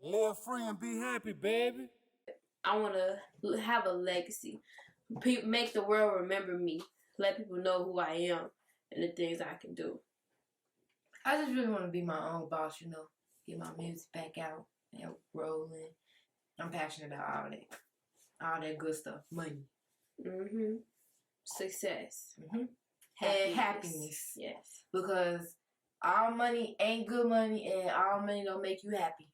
Live free and be happy, baby. I want to have a legacy. Make the world remember me. Let people know who I am and the things I can do. I just really want to be my own boss, get my music back out and rolling. I'm passionate about all that good stuff. Money. Success. And happiness. Yes. Because all money ain't good money and all money don't make you happy.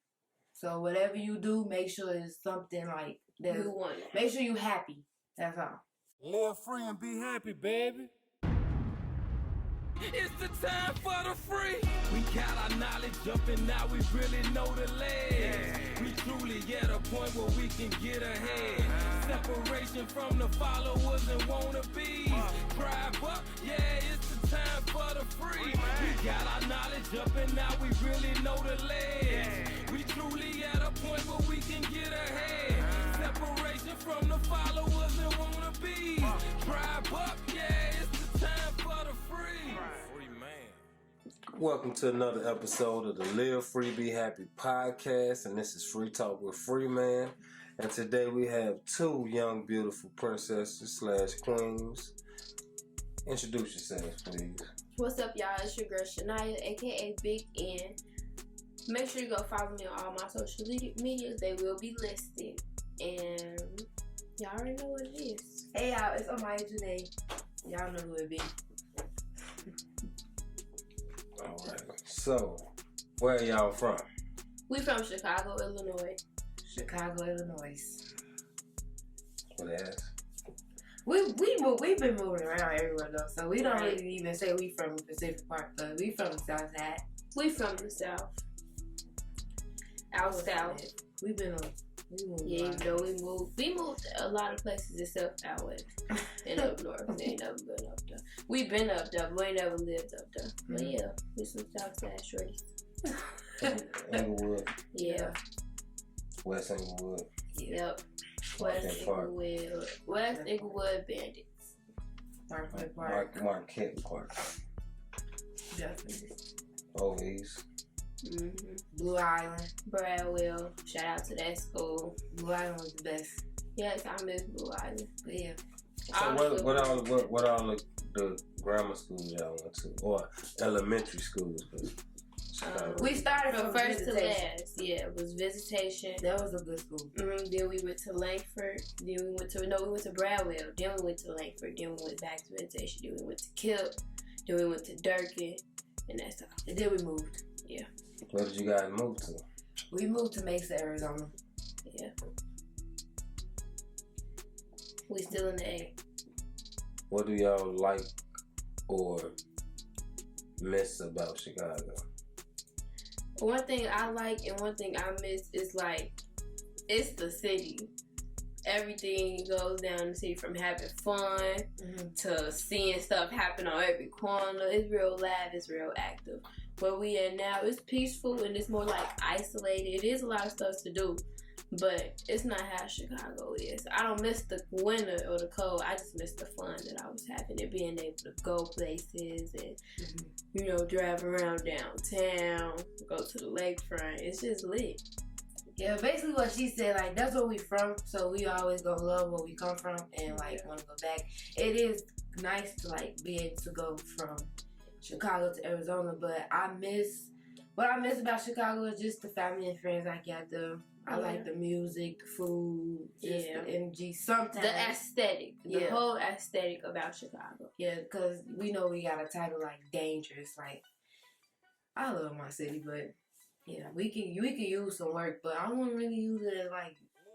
So whatever you do, make sure it's something like that. You want it. Make sure you happy. That's all. Live free and be happy, baby. It's the time for the free. We got our knowledge up and now we really know the legs. We truly at a point where we can get ahead. Separation from the followers and wannabes. Drive up, yeah, it's the time for the free. We got our knowledge up and now we really know the legs. We truly at a point where we can get ahead. Separation from the followers and wannabes. Drive up, yeah, it's the time for the free. Free man. Welcome to another episode of the Live Free Be Happy podcast, and this is Free Talk with Free Man. And today we have two young, beautiful princesses / queens. Introduce yourselves, please. What's up, y'all? It's your girl Shanaya, aka Big N. Make sure you go follow me on all my social medias. They will be listed. And y'all already know what it is. Hey y'all, it's Amaya Jeanae. Y'all know who it be. Alright, so where are y'all from? We from Chicago, Illinois. Chicago, Illinois. What ass? We've been moving around everywhere though, so we don't really even say we from the Pacific Park, but we from the South Side. We from the South. Out South. We moved. Yeah, even though we moved a lot of places except out west and up north. We ain't never been up there. We been up there, but we ain't never lived up there. But yeah, we some Southside shorties. Englewood. Yeah. West Englewood. Yep. West Englewood Bandits. Marquette Park. Marquette Park. Definitely. Over East. Blue Island. Bradwell. Shout out to that school. Blue Island was the best. Yes, I miss Blue Island. But yeah. So what all the grammar schools y'all went to, or elementary schools? We started from from first to Visitation. last. Yeah, it was Visitation. That was a good school. Then we went to Langford. Then we went to Bradwell. Then we went to Langford. Then we went back to Visitation. Then we went to Kip. Then we went to Durkin. And that's all. And then we moved. Yeah. Where did you guys move to? We moved to Mesa, Arizona. Yeah. We still in the A. What do y'all like or miss about Chicago? One thing I like and one thing I miss is it's the city. Everything goes down the city, from having fun to seeing stuff happen on every corner. It's real live, it's real active. Where we at now, it's peaceful and it's more like isolated. It is a lot of stuff to do, but it's not how Chicago is. I don't miss the winter or the cold. I just miss the fun that I was having and being able to go places and, drive around downtown, go to the lakefront. It's just lit. Yeah, basically what she said, that's where we from, so we always gonna love where we come from and want to go back. It is nice to be able to go from Chicago to Arizona, but what I miss about Chicago is just the family and friends I got there. I like the music, the food, just the energy. Sometimes the aesthetic, the whole aesthetic about Chicago. Yeah, because we know we got a title dangerous. I love my city, but yeah, we can use some work, but I wouldn't really use it as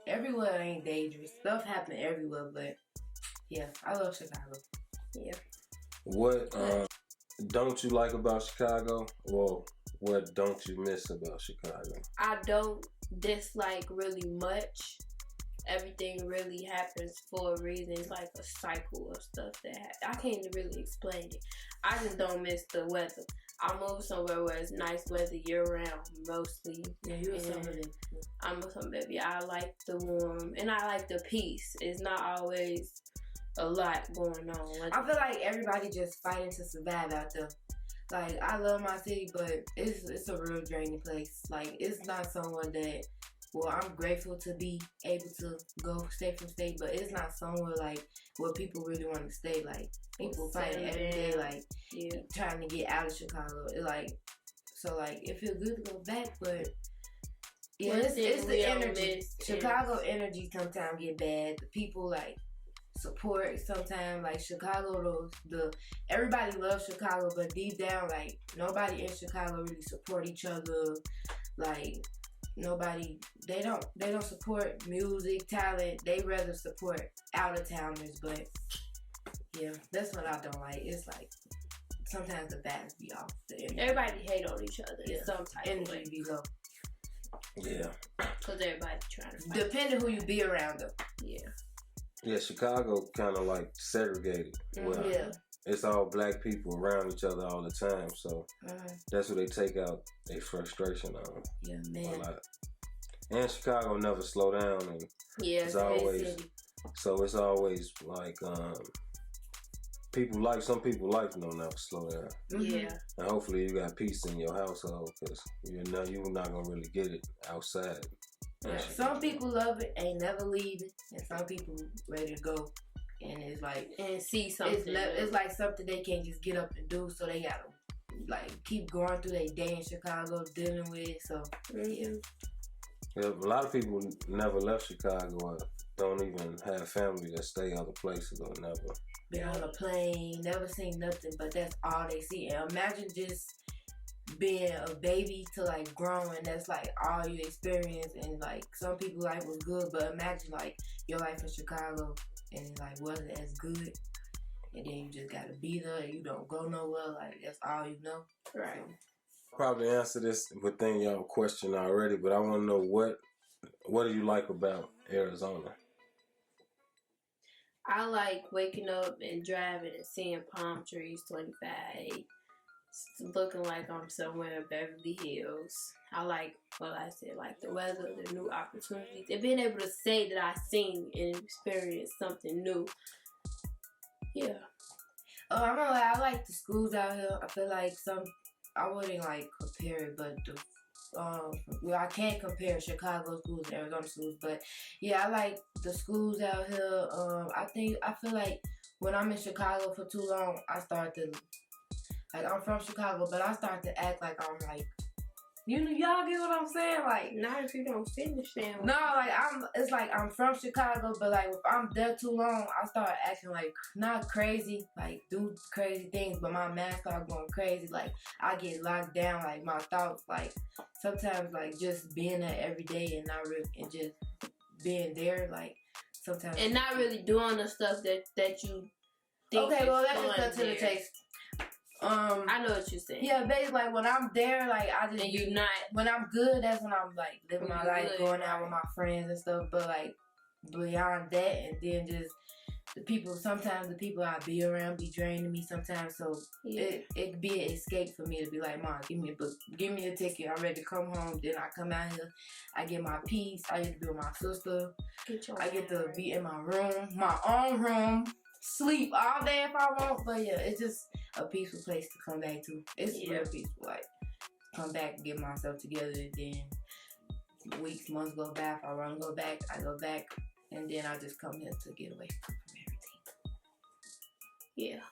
everywhere ain't dangerous. Stuff happen everywhere, but yeah, I love Chicago. Yeah. What don't you like about Chicago? Well, what don't you miss about Chicago? I don't dislike really much. Everything really happens for a reason. It's like a cycle of stuff that happens. I can't really explain it. I just don't miss the weather. I move somewhere where it's nice weather year round mostly. Yeah, you're a summer baby. I'm a summer baby. I like the warm and I like the peace. It's not always a lot going on. I feel like everybody just fighting to survive out there. I love my city, but it's a real draining place. It's not someone that well, I'm grateful to be able to go state from state, but it's not somewhere like where people really want to stay. Like people fighting every day, like trying to get out of Chicago. It like so like it feels good to go back, but yeah, it's the energy. Chicago energy sometimes get bad. The people like support sometimes like Chicago. Everybody loves Chicago, but deep down, like nobody in Chicago really support each other. Like nobody, they don't support music, talent. They rather support out of towners. But yeah, that's what I don't like. It's like sometimes the balance be off. Everybody hate on each other. Yeah. Some type energy of way. Be low. Yeah. Because everybody trying to fight. Depending who you be around though. Yeah. Yeah, Chicago kind of like segregated. Well, yeah. It's all black people around each other all the time, so that's what they take out their frustration on. Yeah, man. A lot. And Chicago never slow down, and it's always so it's always like some people never slow down. Yeah. And hopefully you got peace in your household because you're not gonna really get it outside. Yeah. Some people love it, ain't never leaving, and some people ready to go. And it's like see something. It's like something they can't just get up and do, so they gotta like keep going through their day in Chicago dealing with it. So yeah, a lot of people never left Chicago or don't even have family that stay other places or never been on a plane, never seen nothing, but that's all they see. And imagine just being a baby to like grown, and that's like all you experience. And like some people life was good, but imagine like your life in Chicago and it like wasn't as good, and then you just gotta be there and you don't go nowhere, like that's all you know. Right. Probably answer this within your question already, but I want to know what do you like about Arizona? I like waking up and driving and seeing palm trees 25, looking like I'm somewhere in Beverly Hills. I like what I said, like the weather, the new opportunities, and being able to say that I seen and experienced something new. Yeah. I'm gonna lie, I like the schools out here. I feel like I wouldn't like compare it, but I can't compare Chicago schools and Arizona schools, but yeah, I like the schools out here. I feel like when I'm in Chicago for too long, I start to like I'm from Chicago, but I start to act like I'm like, y'all get what I'm saying? Like, not if you don't finish them. No, like it's like I'm from Chicago, but like if I'm there too long, I start acting like not crazy, like do crazy things, but my mind start going crazy. Like I get locked down, like my thoughts, like sometimes like just being there every day and not really and just being there, like sometimes and not really doing the stuff that you think. Okay, well let's just cut to the chase. I know what you're saying. Yeah, basically, like when I'm there, like I just when I'm good, that's when I'm like living my life, going out with my friends and stuff. But like beyond that, and then just sometimes the people I be around be draining me sometimes. So it be an escape for me to be like, Mom, give me a book, give me a ticket. I'm ready to come home. Then I come out here, I get my peace. I get to be with my sister. I get to be in my room, my own room. Sleep all day if I want, but yeah, it's just a peaceful place to come back to. It's real peaceful, like come back and get myself together. Then weeks, months go by. If I want to go back, I go back, and then I just come here to get away from everything. Yeah.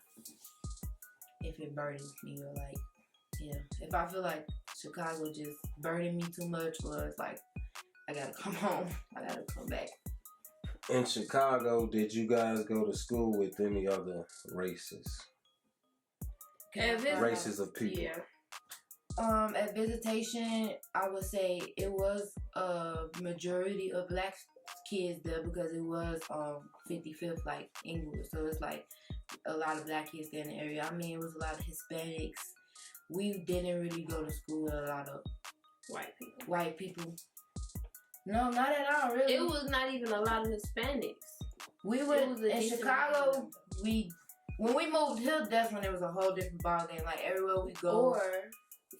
If it burdens me, or like, if I feel like Chicago just burdened me too much, or it's like I gotta come home, I gotta come back. In Chicago, did you guys go to school with any other races? Races of people. Yeah. At visitation, I would say it was a majority of black kids there because it was 55th like Inglewood, so it's like a lot of black kids there in the area. I mean, it was a lot of Hispanics. We didn't really go to school with a lot of white people. No, not at all, really. It was not even a lot of Hispanics. We went in Chicago. When we moved here, that's when it was a whole different ballgame. Like everywhere we go,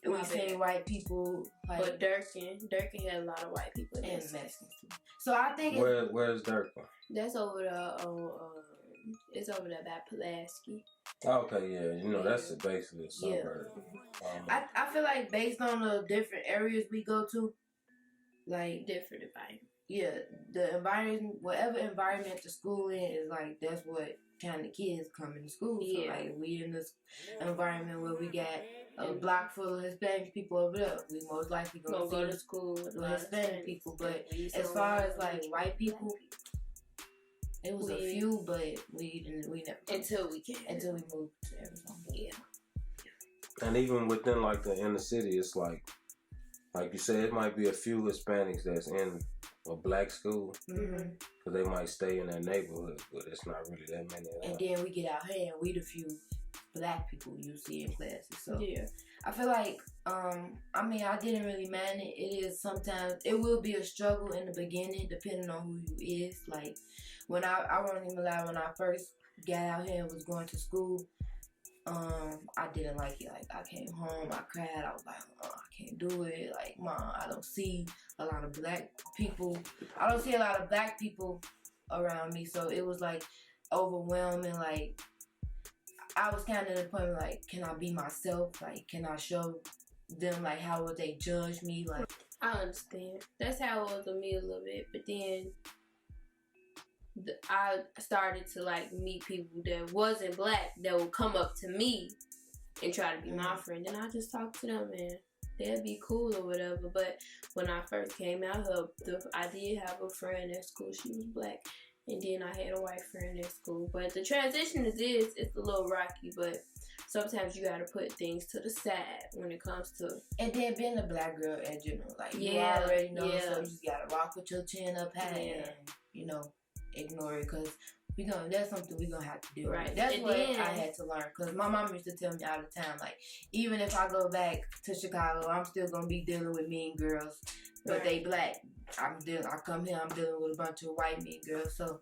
we seen white people. Like, but Durkin had a lot of white people and Mexicans too. So I think where's Durkin? That's over there. It's over there by Pulaski. Okay, yeah, that's basically a suburb. I feel like based on the different areas we go to. like different environment. Yeah, the environment, whatever environment the school in is like that's what kind of kids come into school. So like we in this environment where we got a block full of Hispanic people over there, we most likely gonna go to school with Hispanic people. But as far as like white people, it was a few, but we never until we moved to Arizona. Yeah. And even within like the inner city, it's like you said, it might be a few Hispanics that's in a black school, because they might stay in that neighborhood, but it's not really that many. And then we get out here and we the few black people you see in classes. So I feel like, I mean, I didn't really mind it. It is sometimes, it will be a struggle in the beginning, depending on who you is. Like, when I won't even lie, when I first got out here and was going to school, I didn't like it. Like, I came home, I cried, I was like, oh, I can't do it. Like, Mom, I don't see a lot of black people. I don't see a lot of black people around me, so it was, like, overwhelming. Like, I was kind of at the point where, like, can I be myself? Like, can I show them, like, how would they judge me? Like, I understand. That's how it was with me a little bit, but then I started to like meet people that wasn't black that would come up to me and try to be my friend, and I just talk to them and they'd be cool or whatever. But when I first came out here, I did have a friend at school. She was black, and then I had a white friend at school. But the transition it's a little rocky, but sometimes you gotta put things to the side when it comes to. And then being a black girl in general, like you already know, so you just gotta walk with your chin up high and ignore it, because that's something we're gonna have to do. Right. That's what I had to learn, because my mom used to tell me all the time, like, even if I go back to Chicago, I'm still gonna be dealing with mean girls, but they black. I come here, I'm dealing with a bunch of white mean girls. So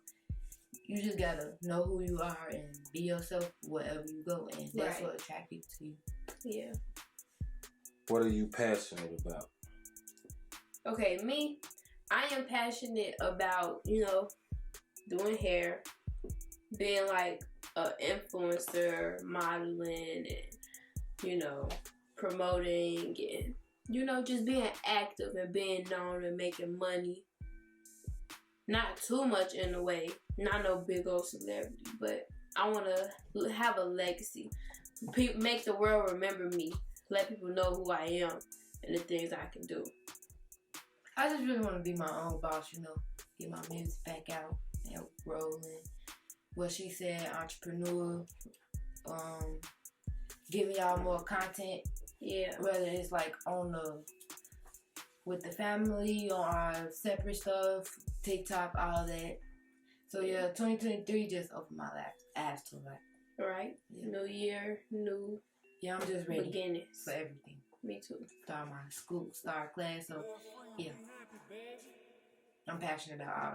you just gotta know who you are and be yourself wherever you go, and that's what attracts people to you. Yeah. What are you passionate about? Okay, me, I am passionate about, doing hair, being like an influencer, modeling, and, promoting, and, just being active and being known and making money. Not too much in a way, not no big old celebrity, but I want to have a legacy. Make the world remember me. Let people know who I am and the things I can do. I just really want to be my own boss, get my music back out and rolling. What she said, entrepreneur, giving y'all more content. Yeah. Whether it's like with the family or our separate stuff, TikTok, all that. So 2023 just opened my eyes to that. Right. Yeah. New year, new. Yeah, I'm just ready beginnings for everything. Me too. Start my school, start class. So yeah, I'm passionate about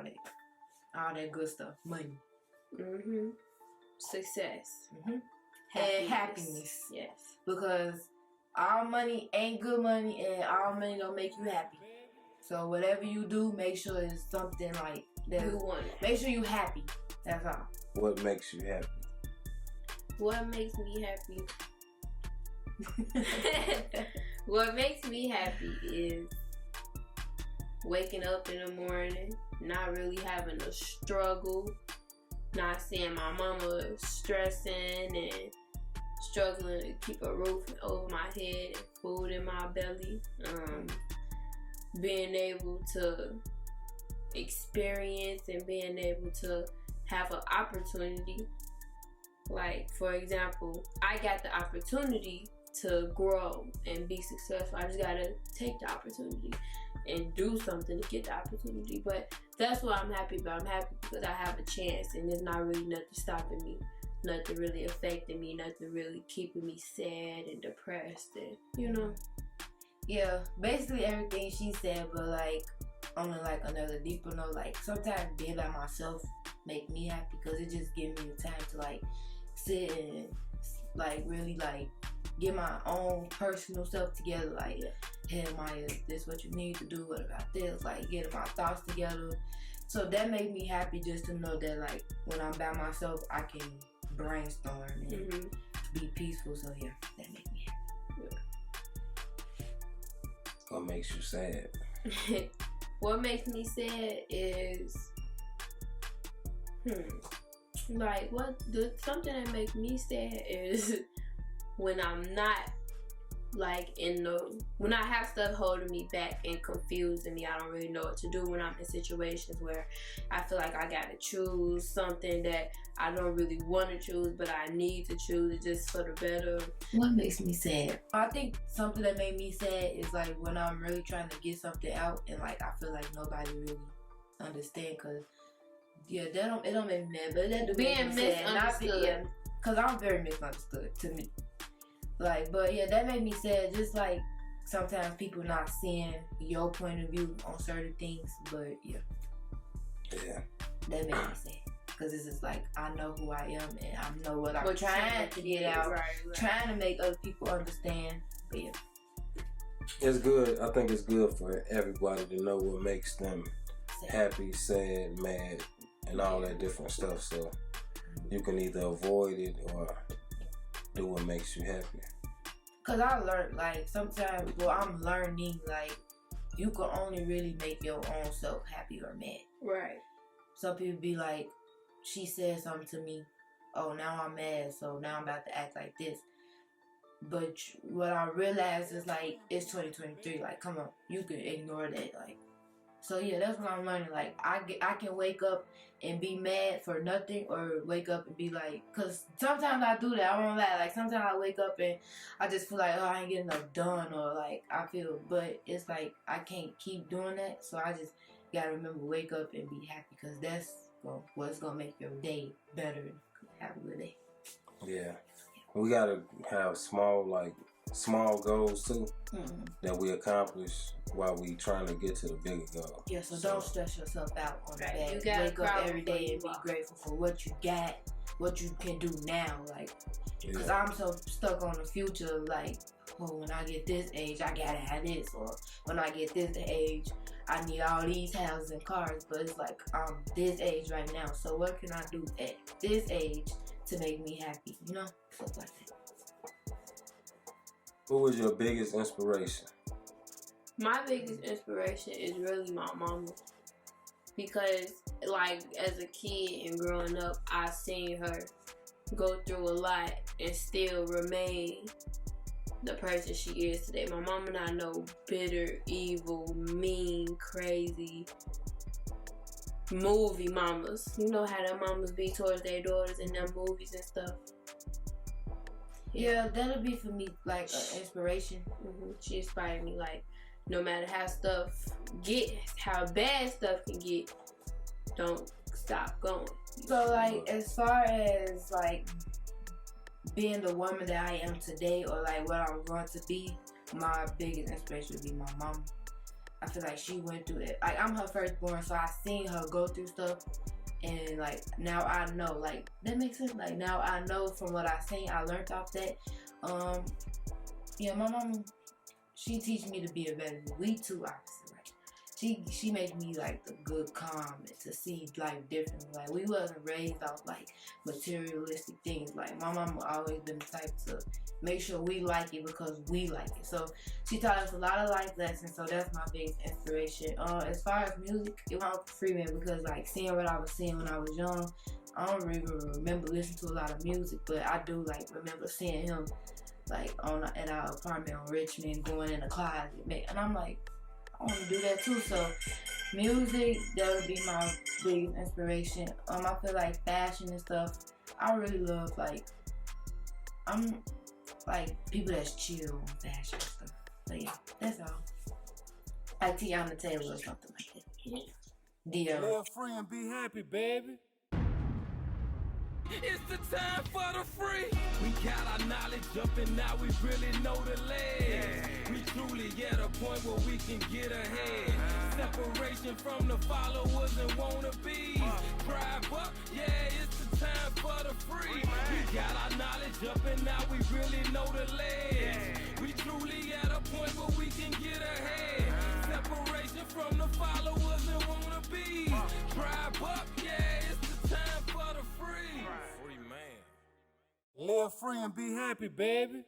all that good stuff. Money. Success. Happiness. Yes. Because all money ain't good money, and all money don't make you happy. So whatever you do, make sure it's something like that. You want it. Make sure you happy. That's all. What makes you happy? What makes me happy? What makes me happy is waking up in the morning, not really having a struggle, not seeing my mama stressing and struggling to keep a roof over my head and food in my belly. Being able to experience and being able to have an opportunity. Like, for example, I got the opportunity to grow and be successful. I just gotta take the opportunity and do something to get the opportunity. But that's what I'm happy about. I'm happy because I have a chance and there's not really nothing stopping me, nothing really affecting me, nothing really keeping me sad and depressed, and Yeah, basically everything she said, but like on another deeper note, like sometimes being by myself make me happy because it just gives me the time to like sit and like really like get my own personal self together. Like, hey Maya, this what you need to do, what about this? Like getting my thoughts together. So that made me happy just to know that like when I'm by myself I can brainstorm and be peaceful. So yeah, that made me happy. What makes you sad? What makes me sad is, like something that makes me sad is when I'm not like when I have stuff holding me back and confusing me. I don't really know what to do when I'm in situations where I feel like I gotta choose something that I don't really want to choose, but I need to choose it just for the better. What makes me sad? I think something that made me sad is like when I'm really trying to get something out and like I feel like nobody really understand, cause it don't make me mad, but that do being make me sad. misunderstood. Cause I'm very misunderstood to me. Like, but yeah, that made me sad. Just like sometimes people not seeing your point of view on certain things, but yeah, that made me sad. Cause it's just like I know who I am and I know what I'm trying to get out, right. trying to make other people understand. But yeah, It's good. I think it's good for everybody to know what makes them happy, sad, mad, and all that different stuff. So you can either avoid it or do what makes you happy. Cause I learned like sometimes, I'm learning like you can only really make your own self happy or mad. Right. Some people be like, she said something to me, oh now I'm mad, so now I'm about to act like this. But what I realized is like it's 2023. Like come on, you can ignore that. Like so yeah, that's what I'm learning. Like I can wake up and be mad for nothing, or wake up and be like, cause sometimes I do that. I won't lie. Like sometimes I wake up and I just feel like, oh, I ain't getting enough done, or like I feel, but it's like I can't keep doing that. So I just gotta remember wake up and be happy, cause that's what's gonna make your day better. Have a good day. Yeah, we gotta have small goals too that we accomplish while we trying to get to the bigger goal. Yeah, so don't stress yourself out on that. You gotta wake up every day and be grateful for what you got, what you can do now. Like, because I'm so stuck on the future. Like, oh, when I get this age, I gotta have this, or when I get this age, I need all these houses and cars. But it's like I'm this age right now, so what can I do at this age to make me happy? You know, stuff like that. Who was your biggest inspiration? My biggest inspiration is really my mama, because like as a kid and growing up, I seen her go through a lot and still remain the person she is today. My mama not no bitter, evil, mean, crazy movie mamas. You know how them mamas be towards their daughters in them movies and stuff. Yeah, that'll be for me like an inspiration. She inspired me. Like, no matter how stuff get, how bad stuff can get, don't stop going. So like, as far as like being the woman that I am today, or like what I'm going to be, my biggest inspiration would be my mom. I feel like she went through it. Like, I'm her firstborn, so I seen her go through stuff. And like now I know, like that makes sense. Like now I know from what I seen, I learned off that. Yeah, my mom, she teach me to be a better. We too opposite. Like she make me like the good, calm, and to see life differently. Like we wasn't raised off like materialistic things. Like my mom always been the type to make sure we like it because we like it. So she taught us a lot of life lessons. So that's my biggest inspiration. As far as music, it went for Freeman, because like seeing what I was seeing when I was young, I don't even remember listening to a lot of music, but I do like remember seeing him like in our apartment on Richmond, going in the closet, and I'm like, I want to do that too. So music, that would be my biggest inspiration. I feel like fashion and stuff, I really love like, I'm like people that's chill on fashion and stuff. But yeah, that's all. Like Tiana Taylor or something like that. Yeah. Live free and be happy, baby. It's the time for the free. We got our knowledge up and now we really know the legs. We truly at a point where we can get ahead. Separation from the followers and wannabes. Drive up, yeah, it's the time for the free. We got our knowledge up and now we really know the legs. We truly at a point where we can get ahead. Separation from the followers and wannabes. Drive up, yeah, it's the time for the free. Free man. Live free and be happy, baby.